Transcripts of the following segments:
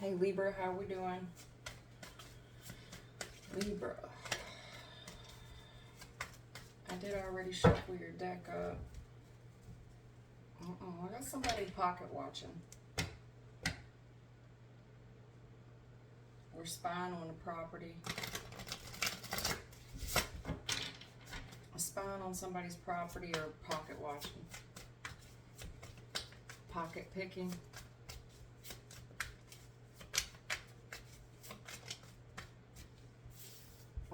Hey Libra, how we doing? Libra. I did already shuffle your deck up. I got somebody pocket watching. We're spying on a property. Spying on somebody's property or pocket watching. Pocket picking.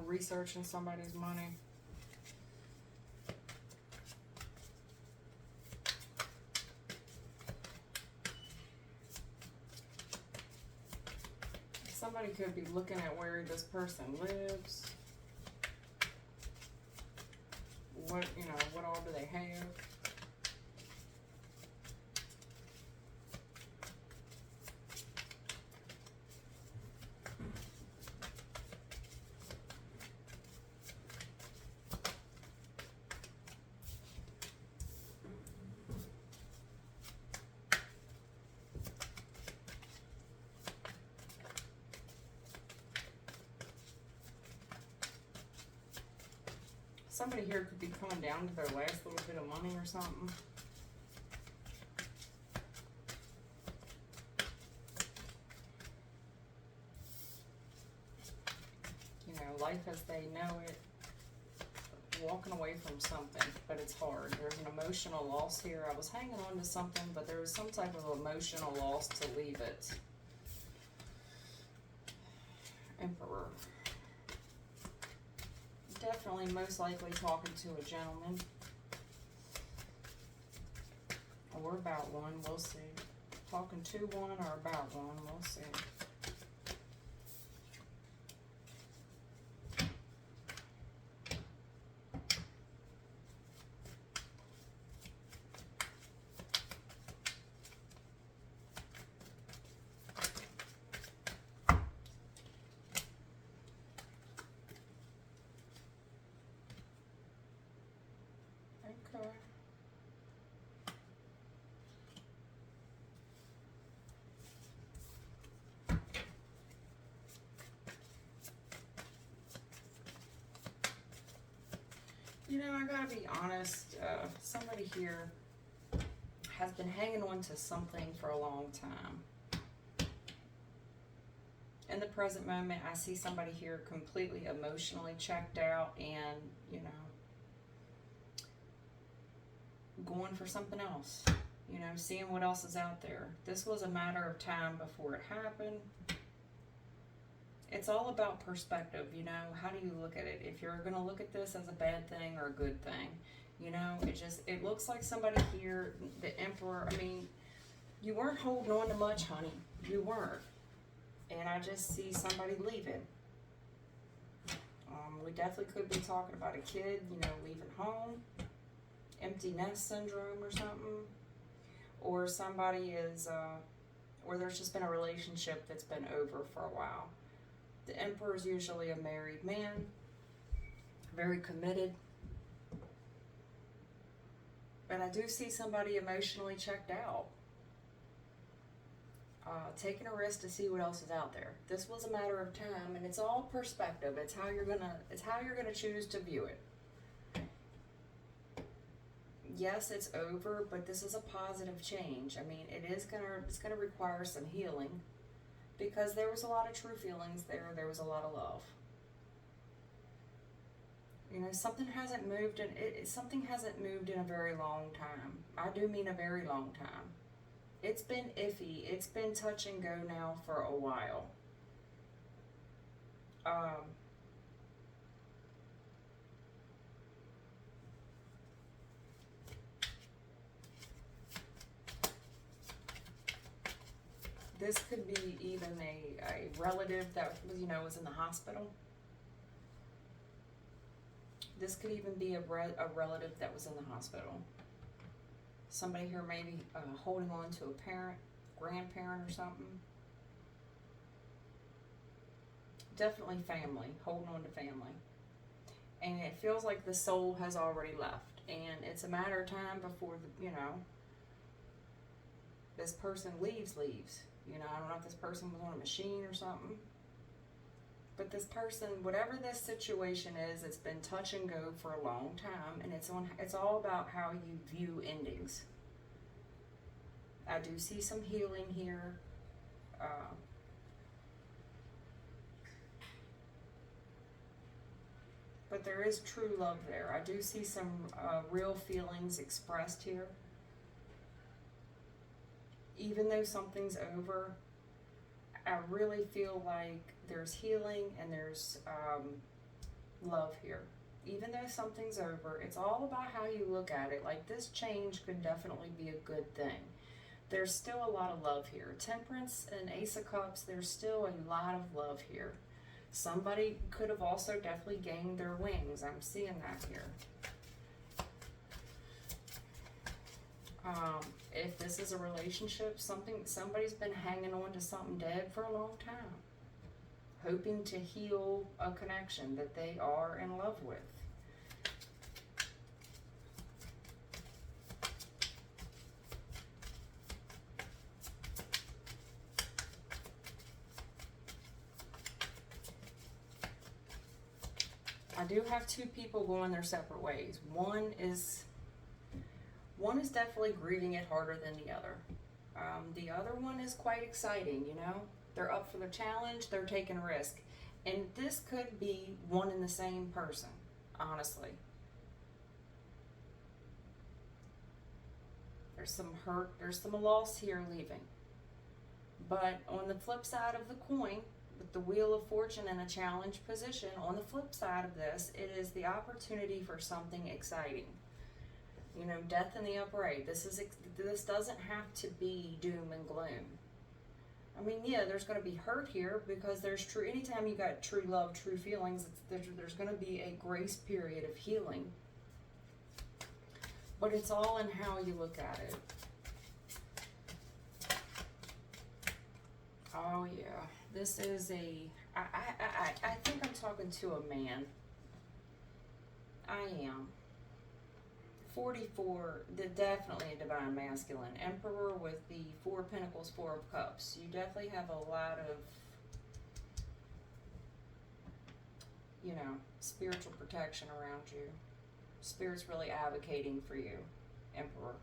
Researching somebody's money. Somebody could be looking at where this person lives. What all do they have? Somebody here could be coming down to their last little bit of money or something. You know, life as they know it, walking away from something, but it's hard. There's an emotional loss here. I was hanging on to something, but there was some type of emotional loss to leave it. Emperor. Definitely, most likely talking to a gentleman. Or about one, we'll see. Talking to one or about one, we'll see. Okay. You know, I gotta be honest, somebody here has been hanging on to something for a long time. In the present moment, I see somebody here completely emotionally checked out and, you know, going for something else. You know, seeing what else is out there. This was a matter of time before it happened. It's all about perspective, you know. How do you look at it? If you're going to look at this as a bad thing or a good thing, you know, it looks like somebody here, the Emperor, I mean, you weren't holding on to much, honey. You weren't. And I just see somebody leaving. We definitely could be talking about a kid, you know, leaving home. Empty nest syndrome or something. Or somebody is, or there's just been a relationship that's been over for a while. The Emperor is usually a married man, very committed. But I do see somebody emotionally checked out, taking a risk to see what else is out there. This was a matter of time, and it's all perspective. It's how you're gonna choose to view it. Yes, it's over, but this is a positive change. I mean, it's gonna require some healing. Because there was a lot of true feelings there. There was a lot of love. You know, something hasn't moved in a very long time. I do mean a very long time. It's been iffy. It's been touch and go now for a while. This could be even a relative that was in the hospital. This could even be a relative that was in the hospital. Somebody here maybe holding on to a parent, grandparent or something. Definitely family, holding on to family. And it feels like the soul has already left. And it's a matter of time before, this person leaves. You know, I don't know if this person was on a machine or something. But this person, whatever this situation is, it's been touch and go for a long time, and it's all about how you view endings. I do see some healing here. But there is true love there. I do see some real feelings expressed here. Even though something's over, I really feel like there's healing and there's love here. Even though something's over, it's all about how you look at it. Like, this change could definitely be a good thing. There's still a lot of love here. Temperance and Ace of Cups, there's still a lot of love here. Somebody could have also definitely gained their wings. I'm seeing that here. If this is a relationship, somebody's been hanging on to something dead for a long time, hoping to heal a connection that they are in love with. I do have two people going their separate ways. One is definitely grieving it harder than the other. The other one is quite exciting, you know. They're up for the challenge, they're taking a risk. And this could be one and the same person, honestly. There's some hurt, there's some loss here leaving. But on the flip side of the coin, with the Wheel of Fortune in a challenge position, on the flip side of this, it is the opportunity for something exciting. You know, death in the upright. This doesn't have to be doom and gloom. I mean, yeah, there's going to be hurt here because there's true. Anytime you got true love, true feelings, there's going to be a grace period of healing. But it's all in how you look at it. Oh yeah, this is I think I'm talking to a man. I am. 44, definitely a divine masculine. Emperor with the 4 of Pentacles, 4 of Cups. You definitely have a lot of, you know, spiritual protection around you. Spirit's really advocating for you, Emperor.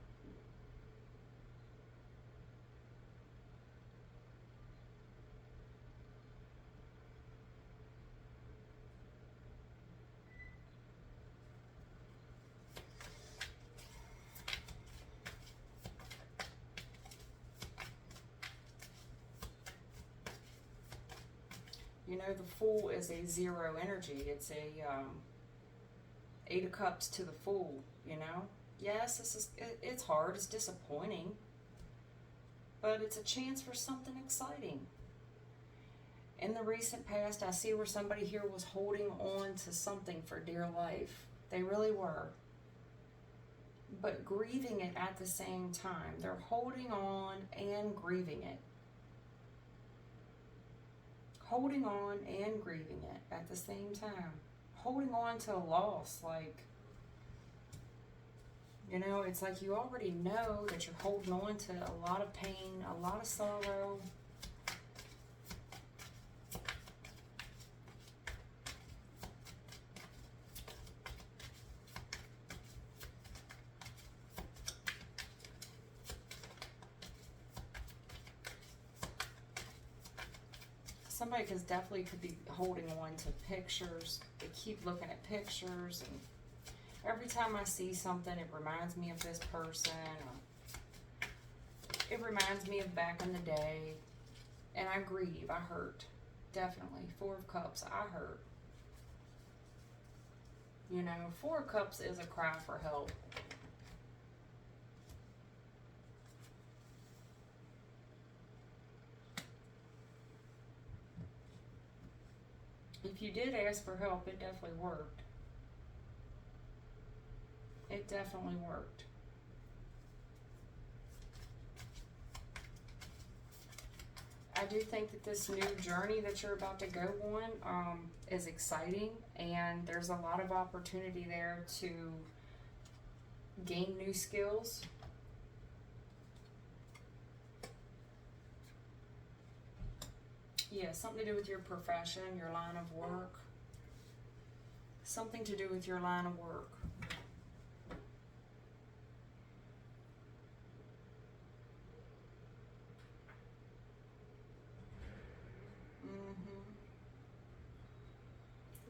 You know, the Fool is a 0 energy. It's a 8 of Cups to the Fool, you know. Yes, it's hard, it's disappointing, but it's a chance for something exciting. In the recent past, I see where somebody here was holding on to something for dear life. They really were. But grieving it at the same time. They're holding on and grieving it. Holding on and grieving it at the same time. Holding on to a loss, like, you know, it's like you already know that you're holding on to a lot of pain, a lot of sorrow. Somebody definitely could be holding on to pictures. They keep looking at pictures, and every time I see something, it reminds me of this person. It reminds me of back in the day. And I grieve. I hurt. Definitely. 4 of Cups. I hurt. You know, 4 of Cups is a cry for help. If you did ask for help, it definitely worked. It definitely worked. I do think that this new journey that you're about to go on is exciting, and there's a lot of opportunity there to gain new skills. Yeah, something to do with your profession, your line of work. Something to do with your line of work.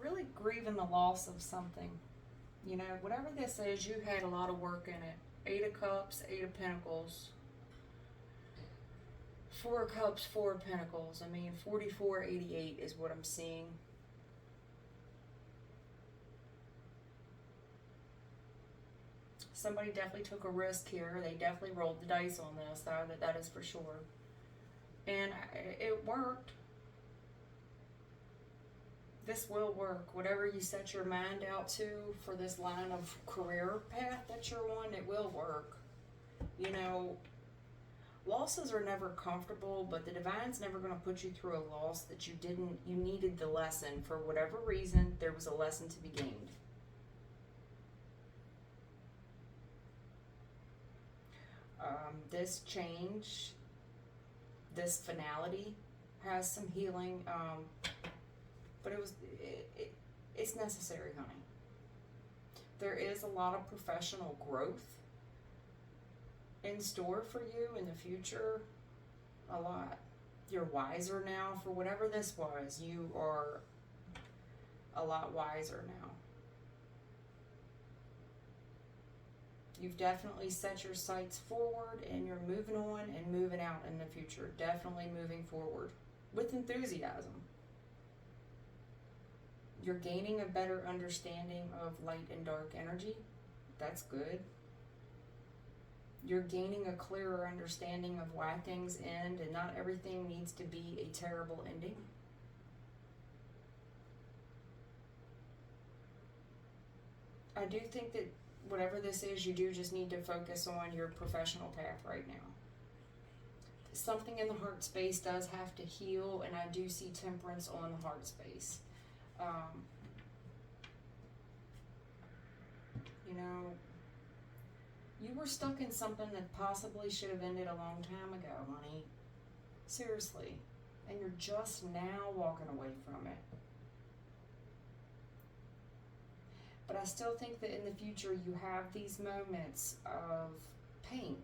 Really grieving the loss of something. You know, whatever this is, you had a lot of work in it. 8 of Cups, 8 of Pentacles. 4 of Cups, 4 of Pentacles. I mean, 4488 is what I'm seeing. Somebody definitely took a risk here. They definitely rolled the dice on this. That is for sure. And it worked. This will work. Whatever you set your mind out to for this line of career path that you're on, it will work. You know, losses are never comfortable, but the Divine's never going to put you through a loss that you needed the lesson. For whatever reason, there was a lesson to be gained. This change, this finality has some healing, but it's necessary, honey. There is a lot of professional growth in store for you in the future. A lot. You're wiser now. For whatever this was, you are a lot wiser now. You've definitely set your sights forward, and you're moving on and moving out in the future. Definitely moving forward with enthusiasm. You're gaining a better understanding of light and dark energy. That's good. You're gaining a clearer understanding of why things end, and not everything needs to be a terrible ending. I do think that whatever this is, you do just need to focus on your professional path right now. Something in the heart space does have to heal, and I do see temperance on the heart space. You know, you were stuck in something that possibly should have ended a long time ago, honey. Seriously. And you're just now walking away from it. But I still think that in the future you have these moments of pain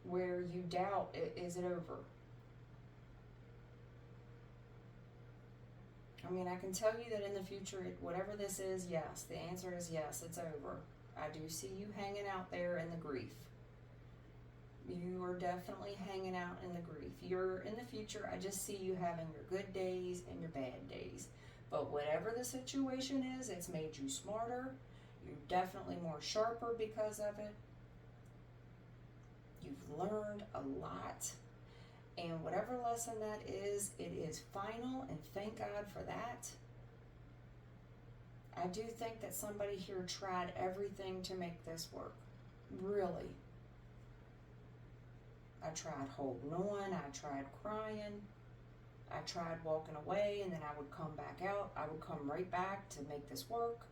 where you doubt, is it over? I mean, I can tell you that in the future, whatever this is, yes. The answer is yes, it's over. I do see you hanging out there in the grief. You are definitely hanging out in the grief. You're in the future, I just see you having your good days and your bad days. But whatever the situation is, it's made you smarter. You're definitely more sharper because of it. You've learned a lot. And whatever lesson that is, it is final, and thank God for that. I do think that somebody here tried everything to make this work. Really. I tried holding on. I tried crying. I tried walking away, and then I would come back out. I would come right back to make this work.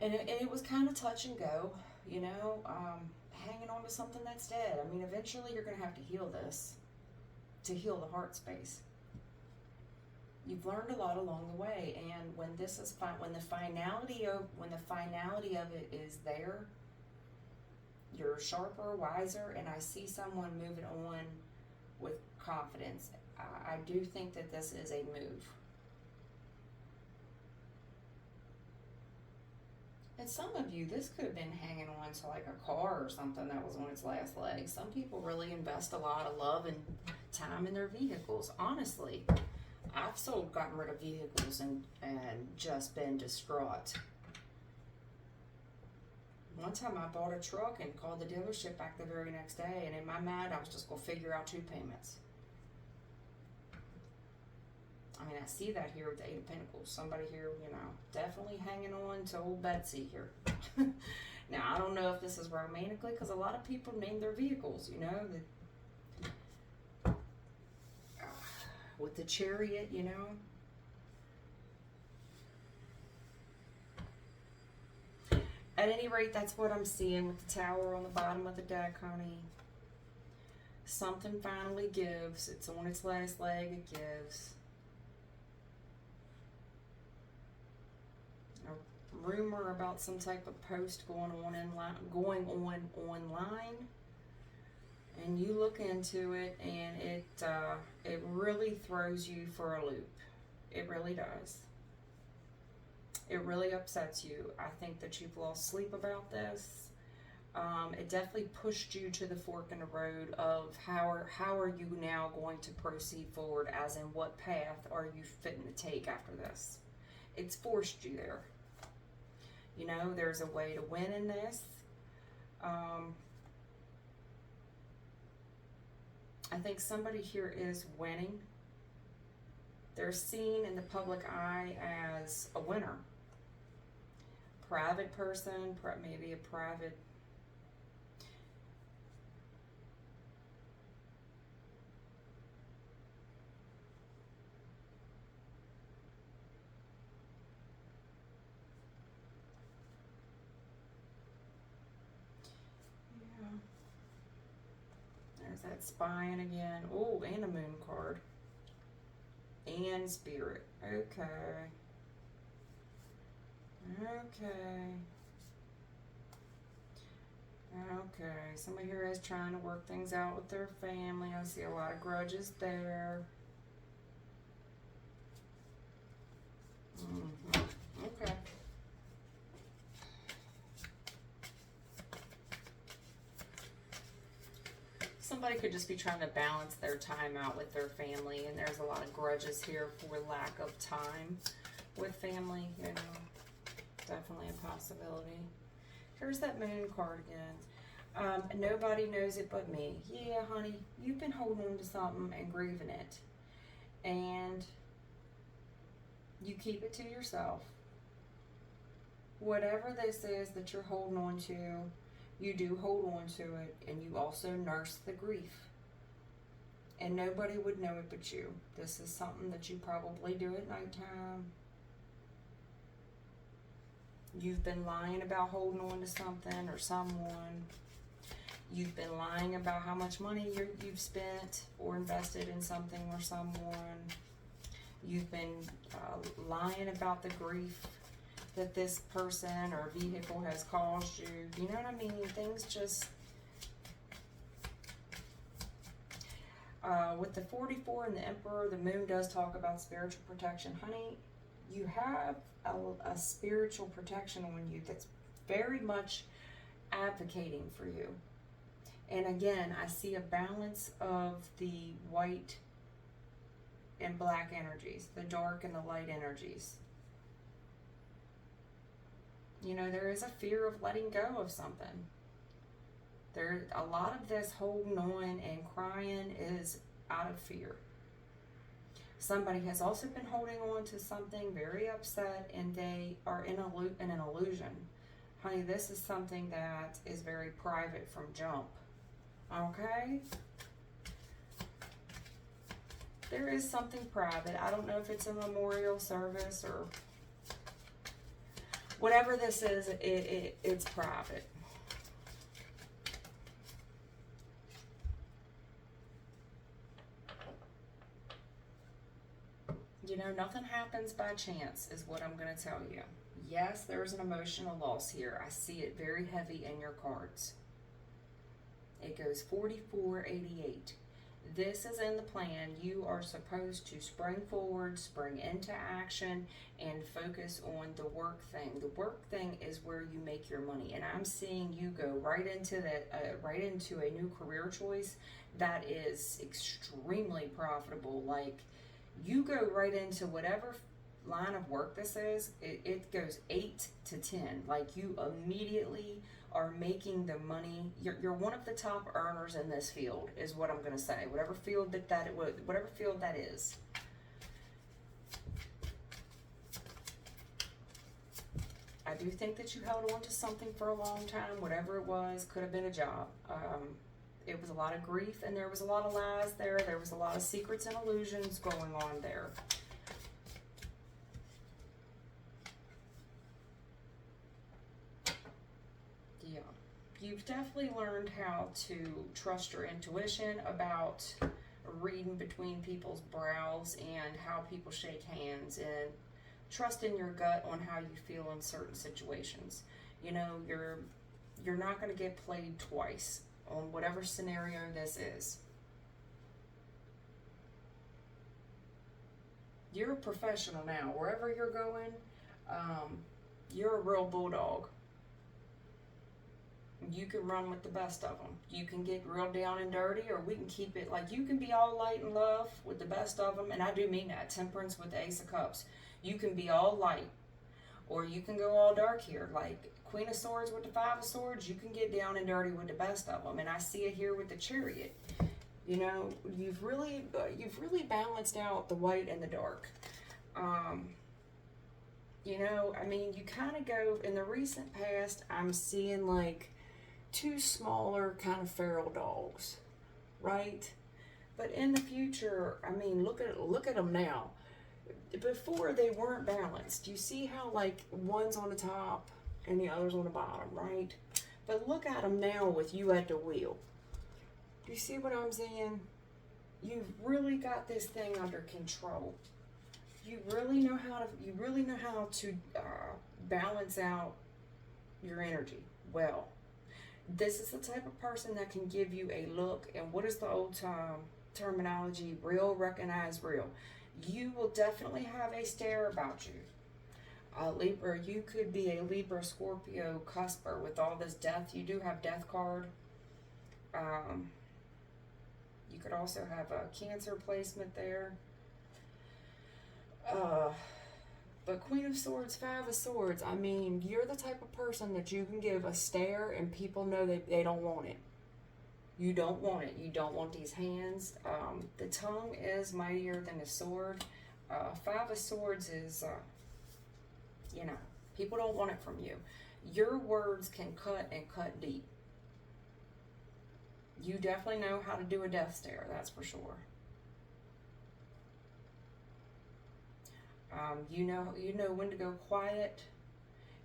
And it was kind of touch and go, you know, hanging on to something that's dead. I mean, eventually you're going to have to heal this, to heal the heart space. You've learned a lot along the way, and when this is when the finality of it is there, you're sharper, wiser, and I see someone moving on with confidence. I do think that this is a move. And some of you, this could have been hanging on to like a car or something that was on its last legs. Some people really invest a lot of love and time in their vehicles. Honestly, I've gotten rid of vehicles and just been distraught. One time I bought a truck and called the dealership back the very next day, and in my mind I was just going to figure out 2 payments. I mean, I see that here with the 8 of Pentacles. Somebody here, you know, definitely hanging on to old Betsy here. Now, I don't know if this is romantically, because a lot of people name their vehicles, you know. With the Chariot, you know. At any rate, that's what I'm seeing with the Tower on the bottom of the deck, honey. Something finally gives. It's on its last leg. It gives. A rumor about some type of post going on online, and you look into it, and it really throws you for a loop. It really does. It really upsets you. I think that you've lost sleep about this. It definitely pushed you to the fork in the road of how are you now going to proceed forward, as in what path are you fitting to take after this. It's forced you there. You know, there's a way to win in this. I think somebody here is winning. They're seen in the public eye as a winner. Private person, maybe a private. Yeah. There's that spine again. Oh, and a moon card. And spirit. Okay. Okay. Somebody here is trying to work things out with their family. I see a lot of grudges there. Okay. Somebody could just be trying to balance their time out with their family, and there's a lot of grudges here for lack of time with family, you know. Definitely a possibility. Here's that moon card again. Nobody knows it but me. Yeah, honey, you've been holding on to something and grieving it. And you keep it to yourself. Whatever this is that you're holding on to, you do hold on to it, and you also nurse the grief. And nobody would know it but you. This is something that you probably do at nighttime. You've been lying about holding on to something or someone. You've been lying about how much money you've spent or invested in something or someone. You've been lying about the grief that this person or vehicle has caused you. You know what I mean? Things just... with the 44 and the Emperor, the moon does talk about spiritual protection. Honey, you have a spiritual protection on you that's very much advocating for you. And again, I see a balance of the white and black energies, the dark and the light energies. You know, there is a fear of letting go of something. There, a lot of this holding on and crying is out of fear. Somebody has also been holding on to something, very upset, and they are in an illusion. Honey, this is something that is very private from jump. Okay? There is something private. I don't know if it's a memorial service or whatever this is, it's private. You know, nothing happens by chance is what I'm going to tell you. Yes, there's an emotional loss here. I see it very heavy in your cards. It goes 4488. This is in the plan. You are supposed to spring forward, spring into action, and focus on the work thing. The work thing is where you make your money, and I'm seeing you go right into that, right into a new career choice that is extremely profitable. Like, you go right into whatever line of work this is. It goes 8 to 10. Like, you immediately are making the money. You're one of the top earners in this field, is what I'm going to say. Whatever field whatever field that is. I do think that you held on to something for a long time. Whatever it was, could have been a job. It was a lot of grief, and there was a lot of lies there. There was a lot of secrets and illusions going on there. Yeah. you've definitely learned how to trust your intuition about reading between people's brows and how people shake hands, and trust in your gut on how you feel in certain situations. You know, you're not going to get played twice on whatever scenario this is. You're a professional now. Wherever you're going, you're a real bulldog. You can run with the best of them. You can get real down and dirty, or we can keep it like you can be all light and love with the best of them. And I do mean that. Temperance with the Ace of Cups. You can be all light, or you can go all dark here. Like Queen of Swords with the Five of Swords, you can get down and dirty with the best of them. And I see it here with the Chariot. You know, you've really balanced out the white and the dark. You know, I mean, you kind of go, in the recent past, I'm seeing like two smaller kind of feral dogs, right? But in the future, I mean, look at them now. Before, they weren't balanced. You see how like one's on the top and the other's on the bottom, right? But look at them now with you at the wheel. Do you see what I'm saying? You've really got this thing under control. You really know how to balance out your energy well. This is the type of person that can give you a look, and what is the old terminology? Real, recognize real. You will definitely have a stare about you. Libra, you could be a Libra, Scorpio, cusper with all this death. You do have death card. You could also have a Cancer placement there. But Queen of Swords, Five of Swords, I mean, you're the type of person that you can give a stare and people know they don't want it. You don't want it. You don't want these hands. The tongue is mightier than a sword. Five of Swords is, you know, people don't want it from you. Your words can cut and cut deep. You definitely know how to do a death stare, that's for sure. You know when to go quiet,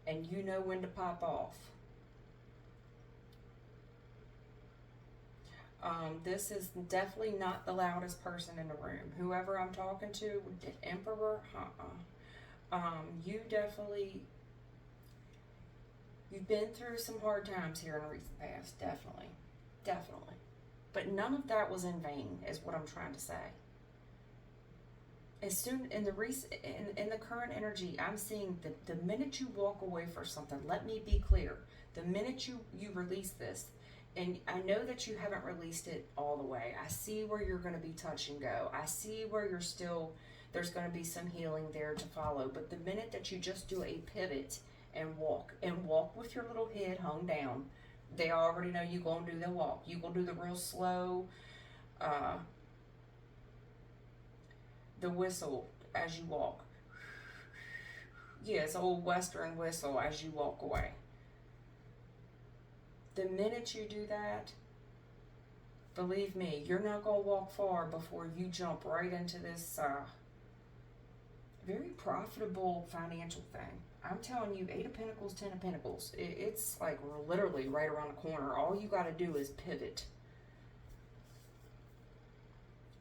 and you know when to pop off. This is definitely not the loudest person in the room. Whoever I'm talking to, the Emperor, you've been through some hard times here in the recent past, definitely. But none of that was in vain, is what I'm trying to say. As soon in the current energy, I'm seeing the minute you walk away for something, let me be clear, the minute you release this, and I know that you haven't released it all the way. I see where you're going to be touch and go. I see where there's going to be some healing there to follow. But the minute that you just do a pivot and walk with your little head hung down, they already know you're going to do the walk. You're going to do the real slow, the whistle as you walk. Yes, old Western whistle as you walk away. The minute you do that, believe me, you're not going to walk far before you jump right into this very profitable financial thing. I'm telling you, 8 of Pentacles, 10 of Pentacles. It's like literally right around the corner. All you got to do is pivot.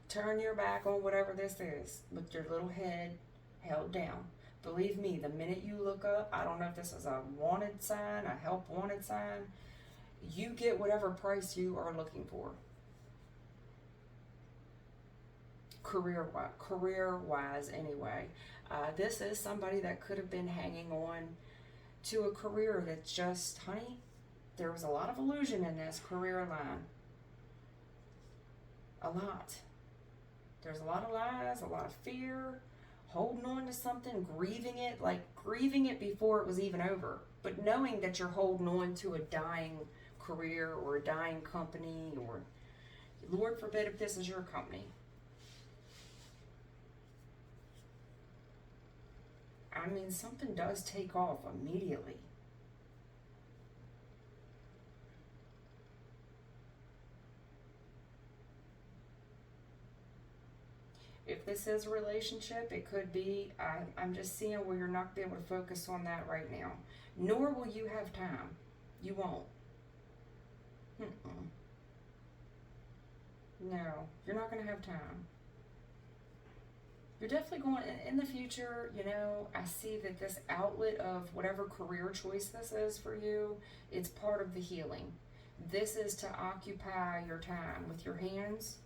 Turn your back on whatever this is with your little head held down. Believe me, the minute you look up, I don't know if this is a wanted sign, a help wanted sign, you get whatever price you are looking for. Career-wise anyway. This is somebody that could have been hanging on to a career that's just, honey, there was a lot of illusion in this career line. A lot. There's a lot of lies, a lot of fear, holding on to something, grieving it before it was even over. But knowing that you're holding on to a dying career or a dying company, or Lord forbid if this is your company. I mean, something does take off immediately. If this is a relationship, it could be, I'm just seeing where you're not going to be able to focus on that right now. Nor will you have time. You won't. Mm-mm. No, you're not going to have time. You're definitely going in the future. I see that this outlet of whatever career choice this is for you, it's part of the healing. This is to occupy your time with your hands.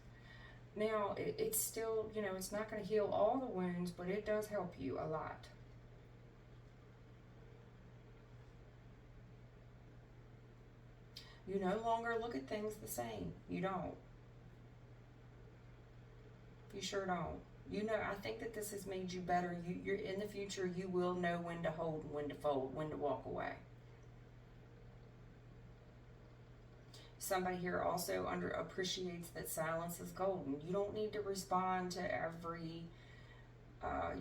Now, it's still, it's not going to heal all the wounds, but it does help you a lot. You no longer look at things the same. You don't. You sure don't. I think that this has made you better. You're in the future. You will know when to hold, when to fold, when to walk away. Somebody here also appreciates that silence is golden. You don't need to respond to every.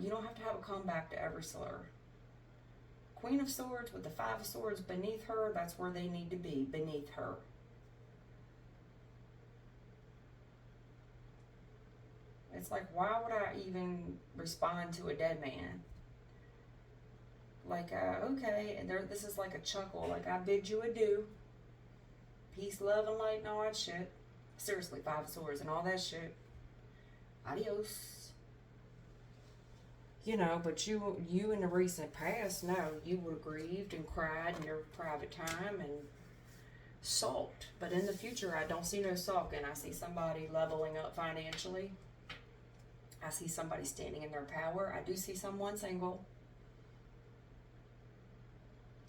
You don't have to have a comeback to every slur. Queen of Swords with the Five of Swords beneath her. That's where they need to be, beneath her. It's like, why would I even respond to a dead man? Like, okay, and this is like a chuckle. Like, I bid you adieu. Peace, love, and light, and all that shit. Seriously, Five of Swords and all that shit. Adios. But you in the recent past, no, you would have grieved and cried in your private time and sulked. But in the future, I don't see no sulking. I see somebody leveling up financially. I see somebody standing in their power. I do see someone single.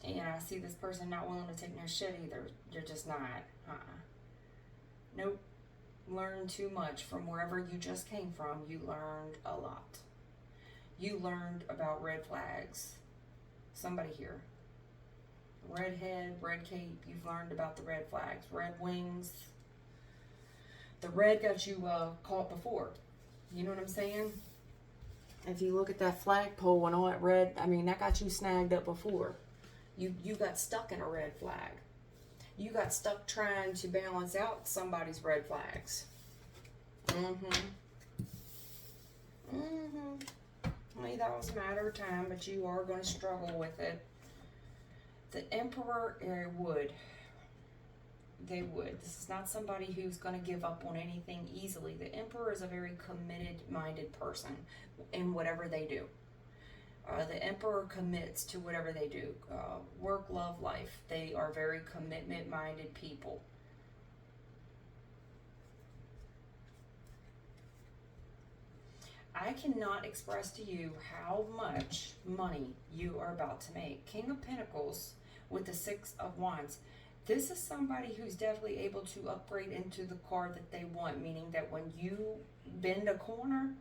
And I see this person not willing to take no shit either. You're just not. Nope. Learned too much from wherever you just came from. You learned a lot. You learned about red flags. Somebody here. Red head, red cape. You've learned about the red flags. Red wings. The red got you caught before. You know what I'm saying? If you look at that flagpole and all that red, that got you snagged up before. You got stuck in a red flag. You got stuck trying to balance out somebody's red flags. That was a matter of time, but you are going to struggle with it. The Emperor would. They would. This is not somebody who's going to give up on anything easily. The Emperor is a very committed-minded person in whatever they do. The Emperor commits to whatever they do. Work, love, life. They are very commitment-minded people. I cannot express to you how much money you are about to make. King of Pentacles with the Six of Wands. This is somebody who's definitely able to upgrade into the car that they want, meaning that when you bend a corner,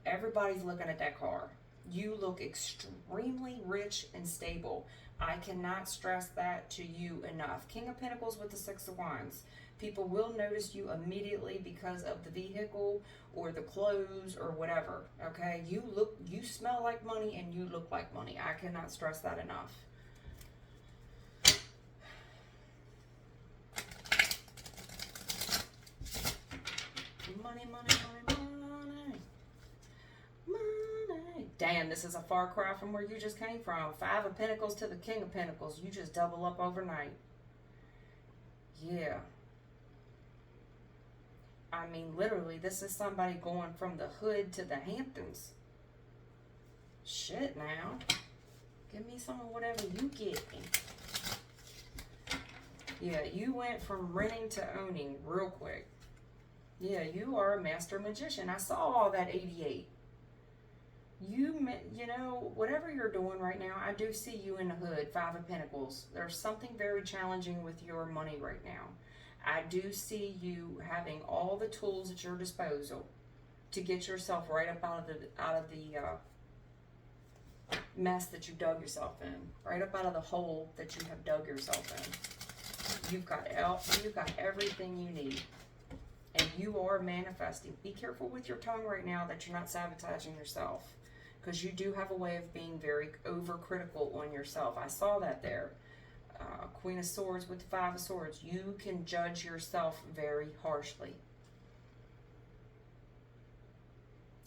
everybody's looking at that car. You look extremely rich and stable. I cannot stress that to you enough. King of Pentacles with the Six of Wands. People will notice you immediately because of the vehicle or the clothes or whatever. Okay? You smell like money and you look like money. I cannot stress that enough. Money, money, money, money. Money. Damn, this is a far cry from where you just came from. Five of Pentacles to the King of Pentacles. You just double up overnight. Yeah. Literally, this is somebody going from the hood to the Hamptons. Shit, now. Give me some of whatever you get me. Yeah, you went from renting to owning real quick. Yeah, you are a master magician. I saw all that 88. Whatever you're doing right now, I do see you in the hood, Five of Pentacles. There's something very challenging with your money right now. I do see you having all the tools at your disposal to get yourself right up out of the mess that you dug yourself in, right up out of the hole that you have dug yourself in. You've got everything you need, and you are manifesting. Be careful with your tongue right now that you're not sabotaging yourself, because you do have a way of being very overcritical on yourself. I saw that there. Queen of Swords with the Five of Swords. You can judge yourself very harshly.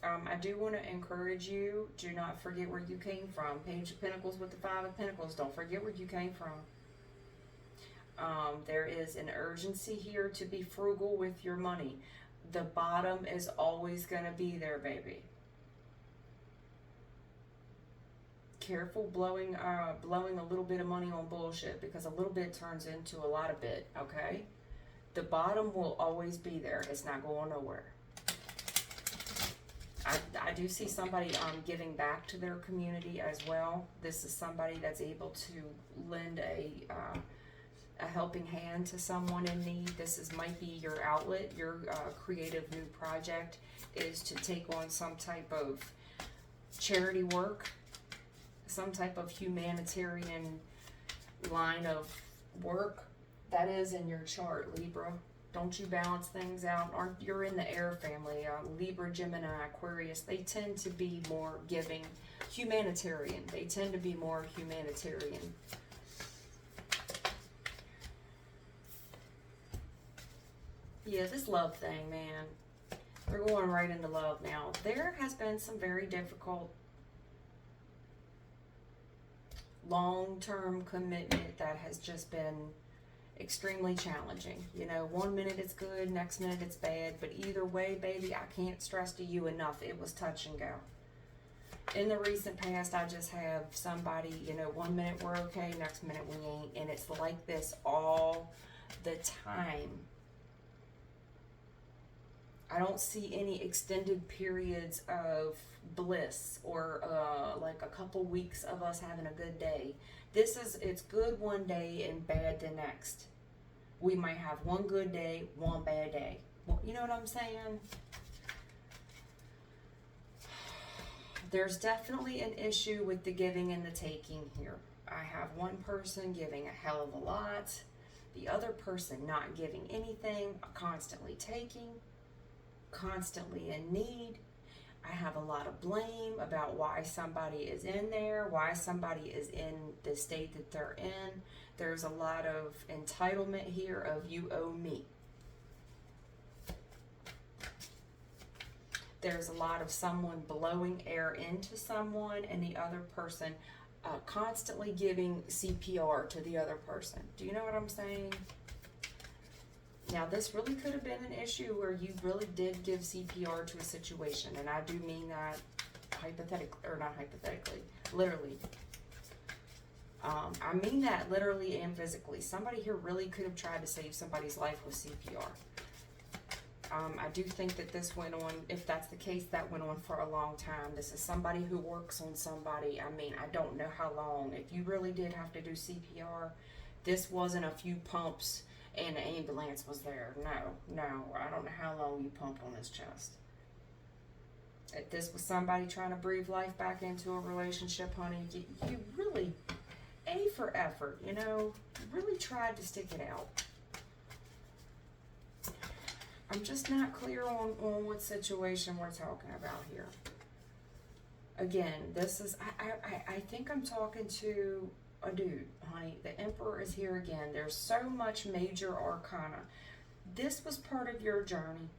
I do want to encourage you, do not forget where you came from. Page of Pentacles with the Five of Pentacles. Don't forget where you came from. There is an urgency here to be frugal with your money. The bottom is always going to be there, baby. Careful blowing a little bit of money on bullshit, because a little bit turns into a lot of bit, okay? The bottom will always be there. It's not going nowhere. I do see somebody giving back to their community as well. This is somebody that's able to lend a helping hand to someone in need. This might be your outlet. Your creative new project is to take on some type of charity work, some type of humanitarian line of work. That is in your chart, Libra. Don't you balance things out? You're in the air family, Libra, Gemini, Aquarius. They tend to be more giving, humanitarian. They tend to be more humanitarian. Yeah, this love thing, man. We're going right into love now. There has been some very difficult long-term commitment that has just been extremely challenging. You know, one minute it's good, next minute it's bad, but either way, baby, I can't stress to you enough, it was touch and go. In the recent past, I just have somebody, you know, one minute we're okay, next minute we ain't, and it's like this all the time. I don't see any extended periods of bliss or like a couple weeks of us having a good day. It's good one day and bad the next. We might have one good day, one bad day. Well, you know what I'm saying? There's definitely an issue with the giving and the taking here. I have one person giving a hell of a lot, the other person not giving anything, constantly taking, constantly in need. I have a lot of blame about why somebody is in there, why somebody is in the state that they're in. There's a lot of entitlement here of you owe me. There's a lot of someone blowing air into someone and the other person constantly giving CPR to the other person. Do you know what I'm saying? Now, this really could have been an issue where you really did give CPR to a situation, and I do mean that hypothetically, or not hypothetically, literally. I mean that literally and physically. Somebody here really could have tried to save somebody's life with CPR. I do think that this went on, if that's the case, that went on for a long time. This is somebody who works on somebody. I mean, I don't know how long. If you really did have to do CPR, this wasn't a few pumps and the ambulance was there. No, I don't know how long you pumped on his chest. If this was somebody trying to breathe life back into a relationship, honey, you really, A for effort, you know, really tried to stick it out. I'm just not clear on what situation we're talking about here. Again, this is, I think I'm talking to a dude, honey. The Emperor is here again. There's so much major arcana. This was part of your journey.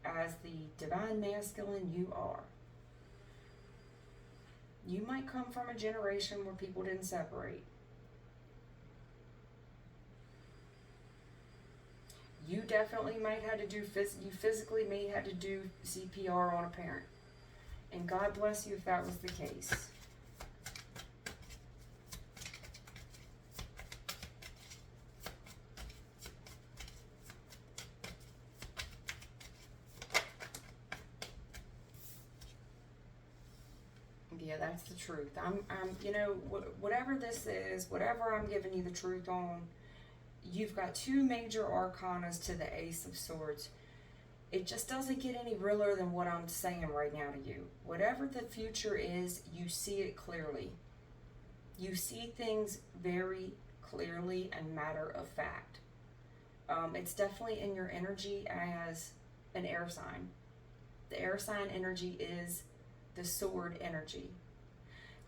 As the divine masculine you are. You might come from a generation where people didn't separate. You definitely might have to do, you physically may have to do CPR on a parent. And God bless you if that was the case. Yeah, that's the truth. I'm you know, whatever this is, whatever I'm giving you the truth on, you've got two major arcanas to the Ace of Swords. It just doesn't get any realer than what I'm saying right now to you. Whatever the future is, you see it clearly. You see things very clearly and matter of fact. It's definitely in your energy as an air sign. The air sign energy is the sword energy.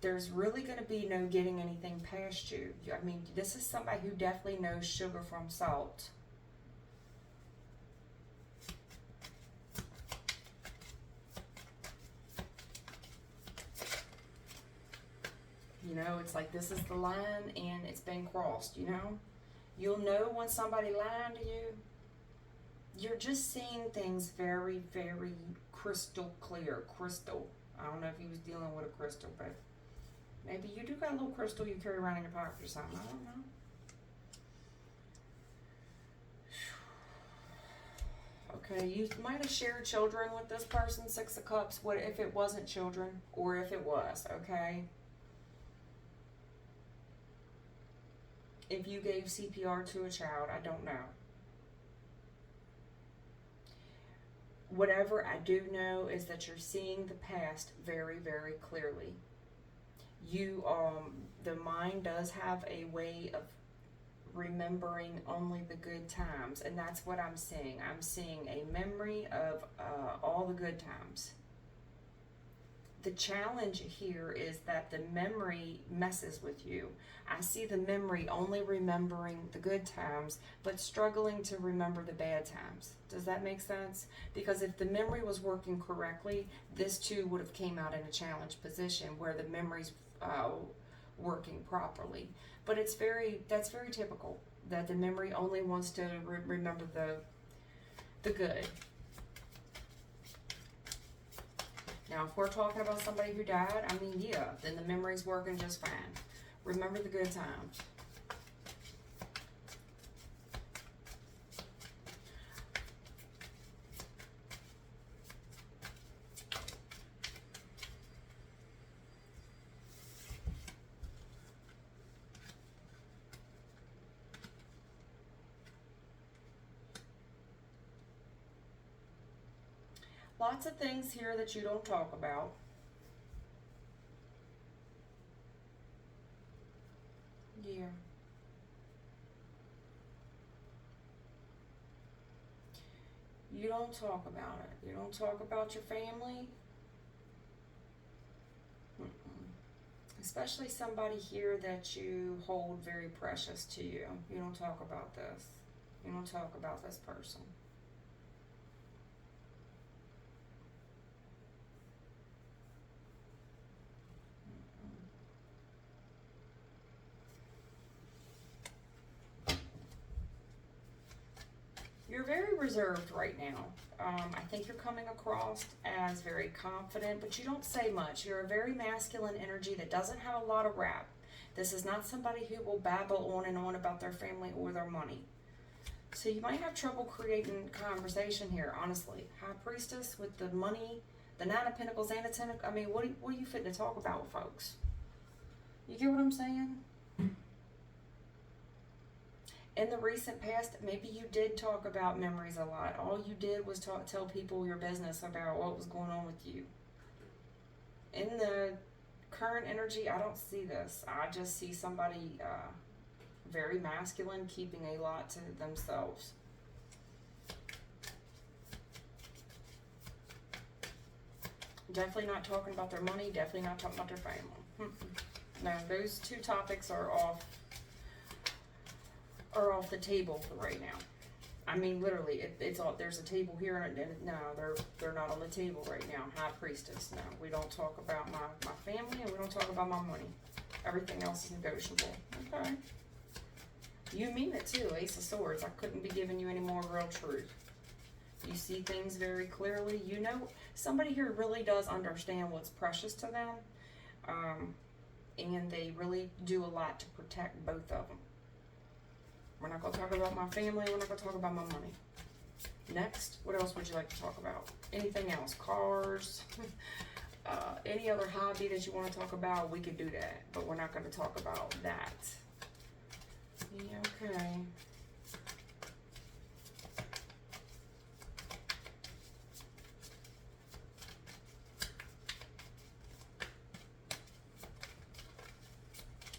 There's really going to be no getting anything past you. I mean, this is somebody who definitely knows sugar from salt. You know, it's like this is the line and it's been crossed, you know? You'll know when somebody lied to you. You're just seeing things very, very crystal clear. Crystal. I don't know if he was dealing with a crystal, but maybe you do got a little crystal you carry around in your pocket or something. I don't know. Okay, you might have shared children with this person, Six of Cups. What if it wasn't children, or if it was, okay? If you gave CPR to a child, I don't know. Whatever I do know is that you're seeing the past very, very clearly. You, the mind does have a way of remembering only the good times, and that's what I'm seeing. I'm seeing a memory of all the good times. The challenge here is that the memory messes with you. I see the memory only remembering the good times, but struggling to remember the bad times. Does that make sense? Because if the memory was working correctly, this too would have came out in a challenge position where the memory's working properly. But that's very typical, that the memory only wants to remember the good. Now, if we're talking about somebody who died, I mean, yeah, then the memory's working just fine. Remember the good times. Lots of things here that you don't talk about. Yeah. You don't talk about it. You don't talk about your family. Especially somebody here that you hold very precious to you. You don't talk about this. You don't talk about this person. You're very reserved right now. I think you're coming across as very confident, but you don't say much. You're a very masculine energy that doesn't have a lot of rap. This is not somebody who will babble on and on about their family or their money. So you might have trouble creating conversation here, honestly. High Priestess with the money, the Nine of Pentacles and the Ten of... I mean, what are you fitting to talk about with folks? You get what I'm saying? In the recent past, maybe you did talk about memories a lot. All you did was tell people your business about what was going on with you. In the current energy, I don't see this. I just see somebody very masculine, keeping a lot to themselves. Definitely not talking about their money. Definitely not talking about their family. No, those two topics are off the table for right now. I mean, literally, it's all, there's a table here, and no, they're not on the table right now. High Priestess, no, we don't talk about my family, and we don't talk about my money. Everything else is negotiable. Okay. You mean it too, Ace of Swords. I couldn't be giving you any more real truth. You see things very clearly. You know, somebody here really does understand what's precious to them, and they really do a lot to protect both of them. We're not going to talk about my family. We're not going to talk about my money. Next, what else would you like to talk about? Anything else? Cars? Any other hobby that you want to talk about? We could do that, but we're not going to talk about that. Yeah, okay.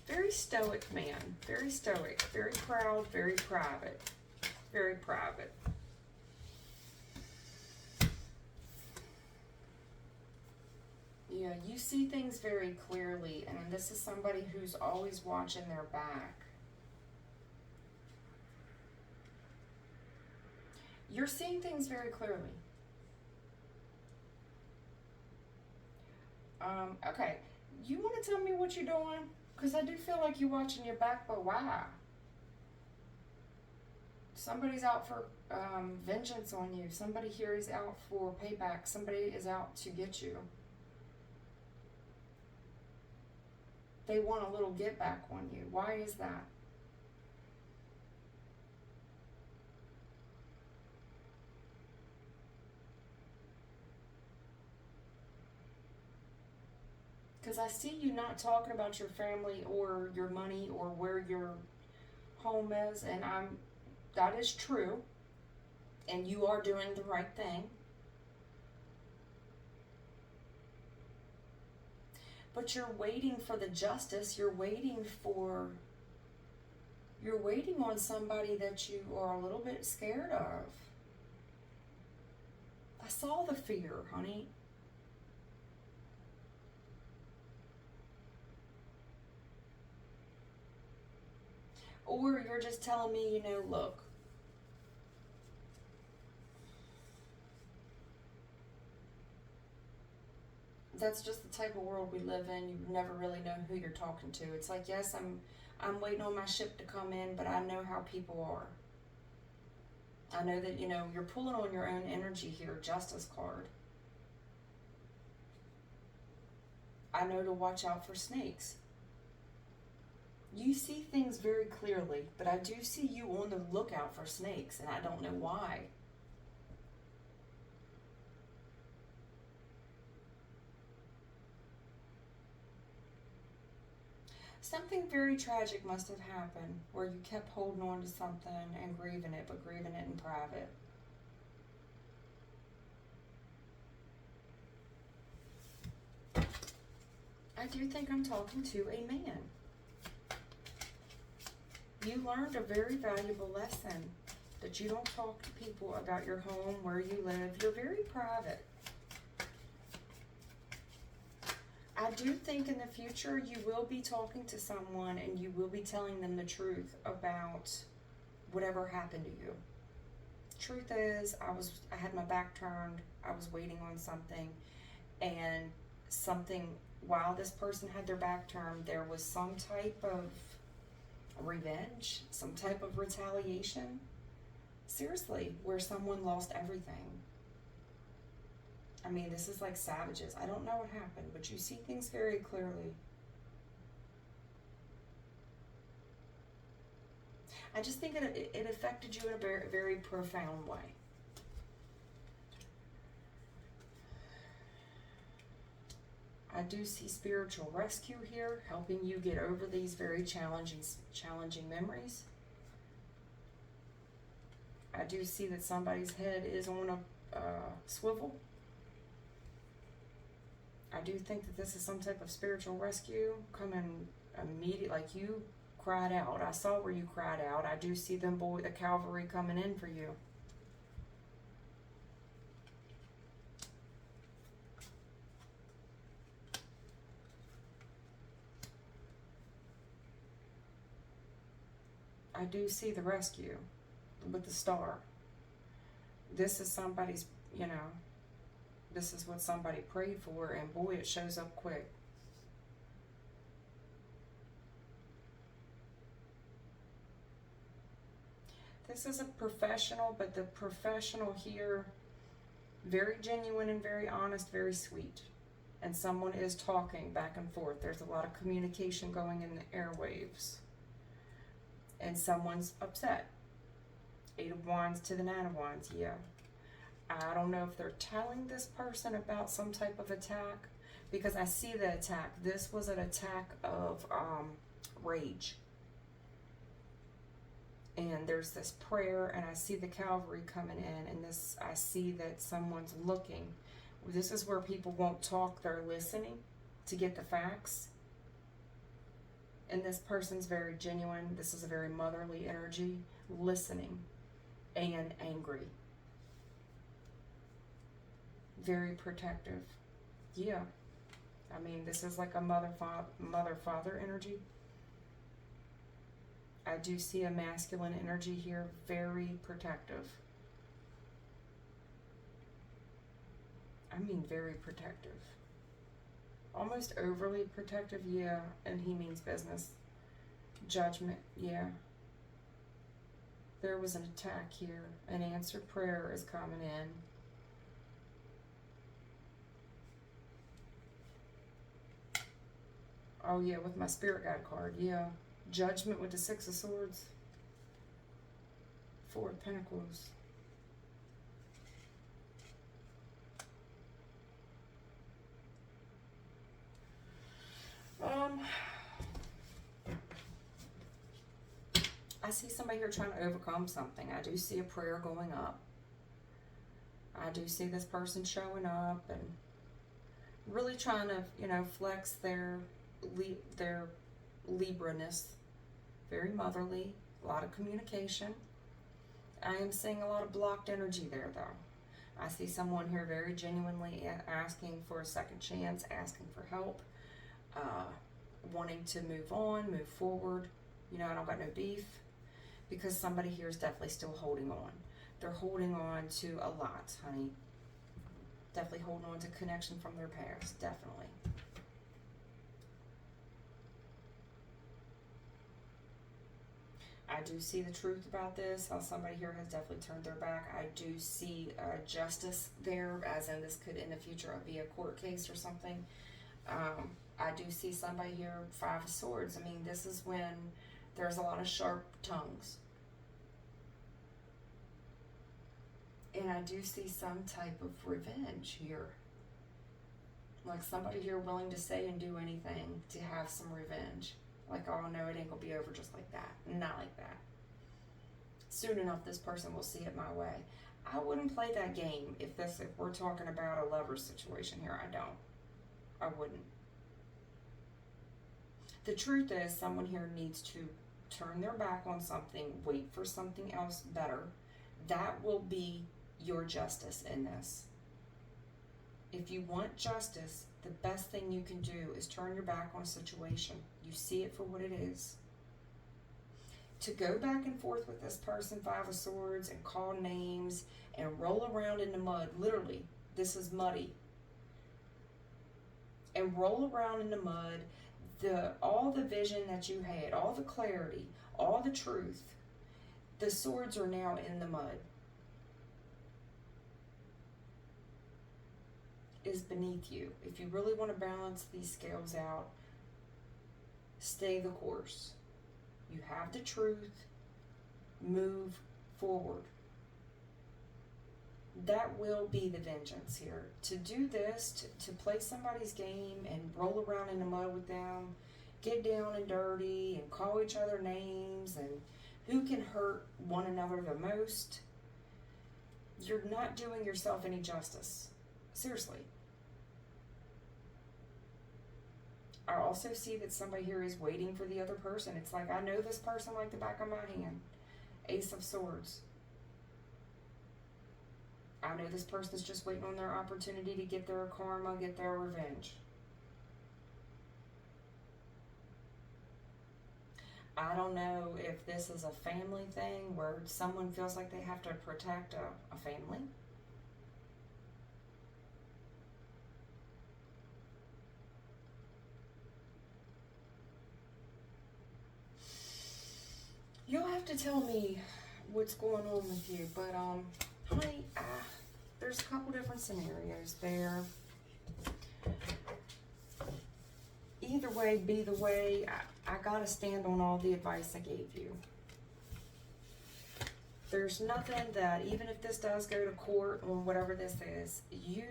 Very stoic man, very stoic, very proud, very private, very private. Yeah, you see things very clearly, and this is somebody who's always watching their back. You're seeing things very clearly. Okay, you want to tell me what you're doing? Because I do feel like you're watching your back, but why? Somebody's out for vengeance on you. Somebody here is out for payback. Somebody is out to get you. They want a little get back on you. Why is that? Because I see you not talking about your family or your money or where your home is, and that is true, and you are doing the right thing. But you're waiting for the justice. You're waiting on somebody that you are a little bit scared of. I saw the fear, honey. Or you're just telling me, look, that's just the type of world we live in. You never really know who you're talking to. It's like, yes, I'm waiting on my ship to come in, but I know how people are. I know that, you're pulling on your own energy here, Justice card. I know to watch out for snakes. You see things very clearly, but I do see you on the lookout for snakes, and I don't know why. Something very tragic must have happened where you kept holding on to something and grieving it, but grieving it in private. I do think I'm talking to a man. You learned a very valuable lesson that you don't talk to people about your home, where you live. You're very private. I do think in the future you will be talking to someone and you will be telling them the truth about whatever happened to you. Truth is, I had my back turned. I was waiting on something, and while this person had their back turned, there was some type of revenge, some type of retaliation. Seriously, where someone lost everything. I mean, this is like savages. I don't know what happened, but you see things very clearly. I just think it affected you in a very, very profound way. I do see spiritual rescue here, helping you get over these very challenging memories. I do see that somebody's head is on a swivel. I do think that this is some type of spiritual rescue coming immediately, like you cried out. I saw where you cried out. I do see the cavalry coming in for you. I do see the rescue with the star. This is somebody's, this is what somebody prayed for, and boy, it shows up quick. This is a professional, but the professional here, very genuine and very honest, very sweet. And someone is talking back and forth. There's a lot of communication going in the airwaves. And someone's upset. 8 of Wands to the 9 of Wands, yeah. I don't know if they're telling this person about some type of attack, because I see the attack. This was an attack of rage. And there's this prayer, and I see the cavalry coming in, and I see that someone's looking. This is where people won't talk, they're listening to get the facts. And this person's very genuine. This is a very motherly energy, listening and angry. Very protective. Yeah. I mean, this is like a mother-father energy. I do see a masculine energy here, very protective. I mean, very protective. almost overly protective, yeah, and he means business. Judgment, yeah. There was an attack here. An answered prayer is coming in. Oh yeah, with my spirit guide card, yeah. Judgment with the Six of Swords. Four of Pentacles. I see somebody here trying to overcome something. I do see a prayer going up. I do see this person showing up and really trying to, you know, flex their Libra-ness. Very motherly, a lot of communication. I am seeing a lot of blocked energy there, though. I see someone here very genuinely asking for a second chance, asking for help, wanting to move on, move forward. You know, I don't got no beef, because somebody here is definitely still holding on. They're holding on to a lot, honey. Definitely holding on to connection from their past, definitely. I do see the truth about this, how somebody here has definitely turned their back. I do see justice there, as in this could in the future be a court case or something. I do see somebody here, Five of Swords. I mean, this is when there's a lot of sharp tongues. And I do see some type of revenge here. Like somebody here willing to say and do anything to have some revenge. Like, oh no, it ain't gonna be over just like that. Not like that. Soon enough, this person will see it my way. I wouldn't play that game if we're talking about a lover situation here. I don't. I wouldn't. The truth is, someone here needs to turn their back on something, wait for something else better. That will be your justice in this. If you want justice, the best thing you can do is turn your back on a situation. You see it for what it is. To go back and forth with this person, Five of Swords, and call names and roll around in the mud, literally, this is muddy. And roll around in the mud, all the vision that you had, all the clarity, all the truth, the swords are now in the mud. Is beneath you. If you really want to balance these scales out, stay the course. You have the truth. Move forward. That will be the vengeance here. To do this, to play somebody's game and roll around in the mud with them, get down and dirty and call each other names and who can hurt one another the most, you're not doing yourself any justice. Seriously. I also see that somebody here is waiting for the other person. It's like, I know this person like the back of my hand. Ace of Swords. I know this person is just waiting on their opportunity to get their karma, get their revenge. I don't know if this is a family thing where someone feels like they have to protect a family. You'll have to tell me what's going on with you, but honey, there's a couple different scenarios there. Either way, be the way, I gotta stand on all the advice I gave you. There's nothing that, even if this does go to court or whatever this is, you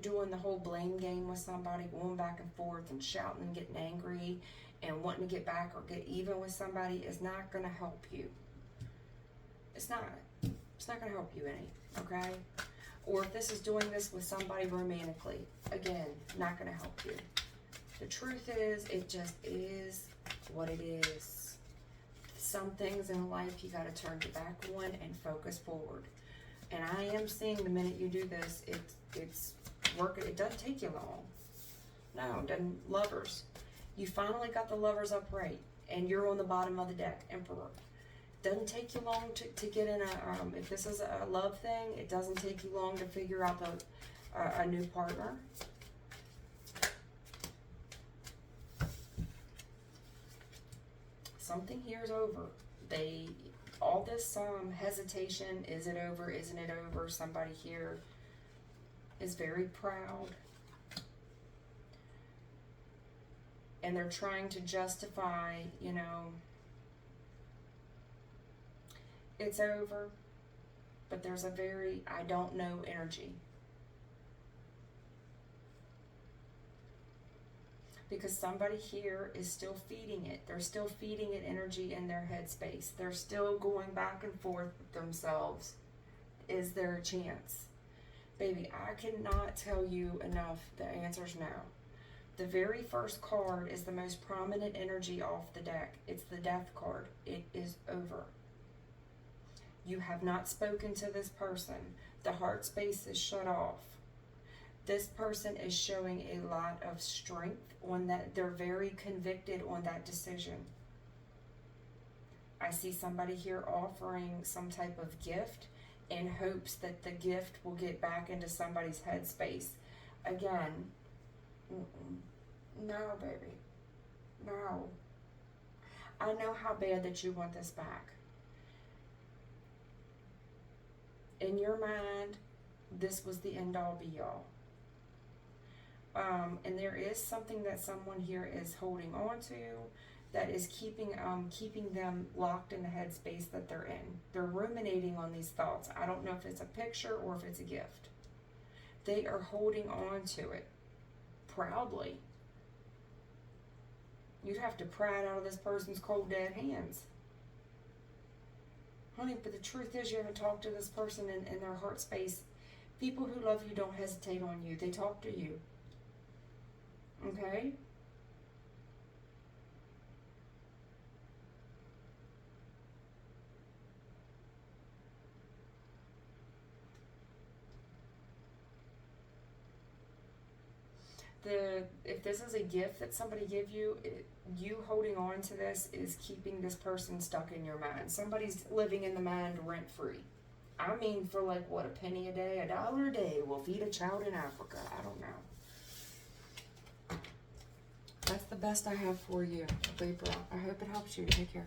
doing the whole blame game with somebody, going back and forth and shouting and getting angry and wanting to get back or get even with somebody is not going to help you. It's not. It's not going to help you any, okay? Or if this is doing this with somebody romantically, again, not going to help you. The truth is, it just is what it is. Some things in life you got to turn your back on and focus forward. And I am seeing the minute you do this, it's working. It doesn't take you long. No, it doesn't. Lovers. You finally got the lovers upright, and you're on the bottom of the deck, Emperor. Doesn't take you long to get in if this is a love thing, it doesn't take you long to figure out a new partner. something here is over. All this hesitation, is it over, isn't it over? Somebody here is very proud. And they're trying to justify, you know, it's over. But there's a very I don't know energy. Because somebody here is still feeding it. They're still feeding it energy in their headspace. They're still going back and forth with themselves. Is there a chance? Baby, I cannot tell you enough. The answer's no. The very first card is the most prominent energy off the deck. It's the Death card. It is over. You have not spoken to this person. The heart space is shut off. This person is showing a lot of strength on that. They're very convicted on that decision. I see somebody here offering some type of gift in hopes that the gift will get back into somebody's headspace. Again, no, baby. No. I know how bad that you want this back. In your mind, this was the end-all be-all. And there is something that someone here is holding on to that is keeping them locked in the headspace that they're in. They're ruminating on these thoughts. I don't know if it's a picture or if it's a gift. They are holding on to it proudly. You'd have to pry it out of this person's cold, dead hands. Honey, but the truth is you haven't talked to this person in their heart space. People who love you don't hesitate on you. They talk to you. Okay? If this is a gift that somebody gave you, you holding on to this is keeping this person stuck in your mind. Somebody's living in the mind rent-free. I mean, for like, what, a penny a day, $1 a day will feed a child in Africa. I don't know. That's the best I have for you, Libra. I hope it helps you. Take care.